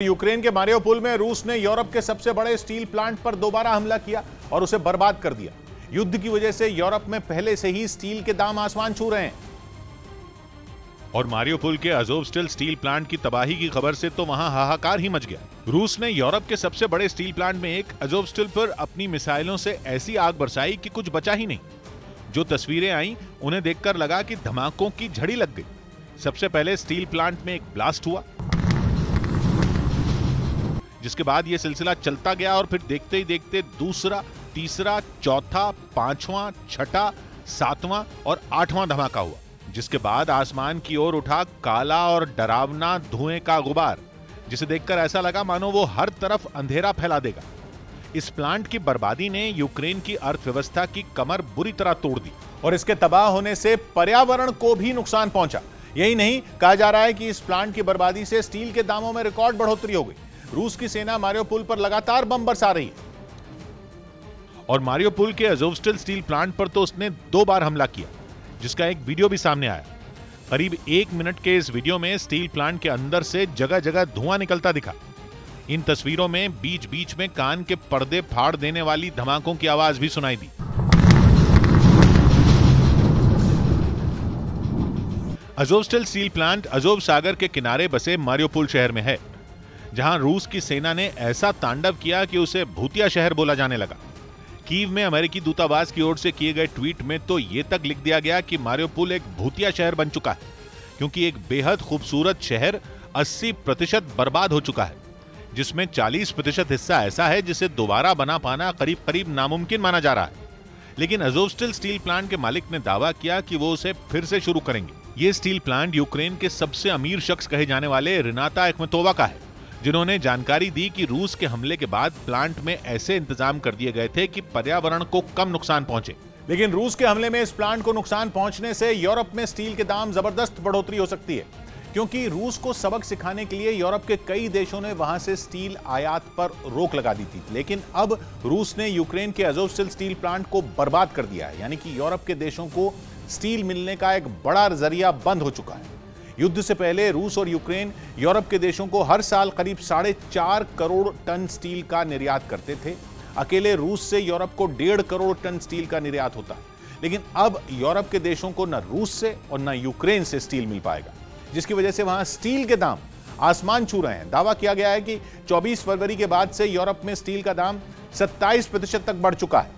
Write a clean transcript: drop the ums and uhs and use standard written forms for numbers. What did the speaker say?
Ukraine के Mariupol में रूस ने यूरोप के सबसे बड़े स्टील प्लांट पर दोबारा हमला किया और उसे बर्बाद कर दिया। युद्ध की वजह से यूरोप में पहले से ही स्टील के दाम आसमान छू रहे हैं। और मारियोपोल के अज़ोवस्टल स्टील प्लांट की तबाही की खबर से तो वहां हाहाकार ही मच गया। रूस ने यूरोप के सबसे बड़े स्टील प्लांट में एक अज़ोवस्टल पर अपनी मिसाइलों से ऐसी आग बरसाई कि कुछ बचा ही नहीं। जो तस्वीरें आई उन्हें देखकर लगा कि धमाकों की झड़ी लग गई। सबसे पहले स्टील प्लांट में एक ब्लास्ट हुआ, जिसके बाद यह सिलसिला चलता गया और फिर देखते ही देखते दूसरा, तीसरा, चौथा, पांचवां, छठा, सातवां और आठवां धमाका हुआ, जिसके बाद आसमान की ओर उठा काला और डरावना धुएं का गुबार, जिसे देखकर ऐसा लगा मानो वो हर तरफ अंधेरा फैला देगा। इस प्लांट की बर्बादी ने यूक्रेन की अर्थव्यवस्था की कमर बुरी तरह तोड़ दी और इसके तबाह होने से पर्यावरण को भी नुकसान पहुंचा। यही नहीं, कहा जा रहा है कि इस प्लांट की बर्बादी से स्टील के दामों में रिकॉर्ड बढ़ोतरी हो गई। रूस की सेना मारियोपोल पर लगातार बम बरसा रही है। और मारियोपोल के अज़ोवस्टल स्टील प्लांट पर तो उसने 2 बार हमला किया, जिसका एक वीडियो भी सामने आया। करीब 1 मिनट के इस वीडियो में स्टील प्लांट के अंदर से जगह जगह धुआं निकलता दिखा। इन तस्वीरों में बीच बीच में कान के पर्दे फाड़ देने वाली धमाकों की आवाज भी सुनाई दी। अज़ोवस्टल स्टील प्लांट अज़ोव सागर के किनारे बसे मारियोपोल शहर में है, जहां रूस की सेना ने ऐसा तांडव किया कि उसे भूतिया शहर बोला जाने लगा। कीव में अमेरिकी दूतावास की ओर से किए गए ट्वीट में तो यह तक लिख दिया गया कि मारियोपोल एक भूतिया शहर बन चुका है, क्योंकि एक बेहद खूबसूरत शहर 80% बर्बाद हो चुका है, जिसमें 40% हिस्सा ऐसा है जिसे दोबारा बना पाना करीब करीब नामुमकिन माना जा रहा है। लेकिन अज़ोवस्टल स्टील प्लांट के मालिक ने दावा किया कि वो उसे फिर से शुरू करेंगे। ये स्टील प्लांट यूक्रेन के सबसे अमीर शख्स कहे जाने वाले रिनाता अखमेतोवा का है, जिन्होंने जानकारी दी कि रूस के हमले के बाद प्लांट में ऐसे इंतजाम कर दिए गए थे कि पर्यावरण को कम नुकसान पहुंचे। लेकिन रूस के हमले में इस प्लांट को नुकसान पहुंचने से यूरोप में स्टील के दाम जबरदस्त बढ़ोतरी हो सकती है, क्योंकि रूस को सबक सिखाने के लिए यूरोप के कई देशों ने वहां से स्टील आयात पर रोक लगा दी थी। लेकिन अब रूस ने यूक्रेन के अज़ोवस्टल स्टील प्लांट को बर्बाद कर दिया है, यानी कि यूरोप के देशों को स्टील मिलने का एक बड़ा जरिया बंद हो चुका है। युद्ध से पहले रूस और यूक्रेन यूरोप के देशों को हर साल करीब 4.5 करोड़ टन स्टील का निर्यात करते थे। अकेले रूस से यूरोप को 1.5 करोड़ टन स्टील का निर्यात होता। लेकिन अब यूरोप के देशों को न रूस से और न यूक्रेन से स्टील मिल पाएगा, जिसकी वजह से वहां स्टील के दाम आसमान छू रहे हैं। दावा किया गया है कि 24 फरवरी के बाद से यूरोप में स्टील का दाम 27% तक बढ़ चुका है।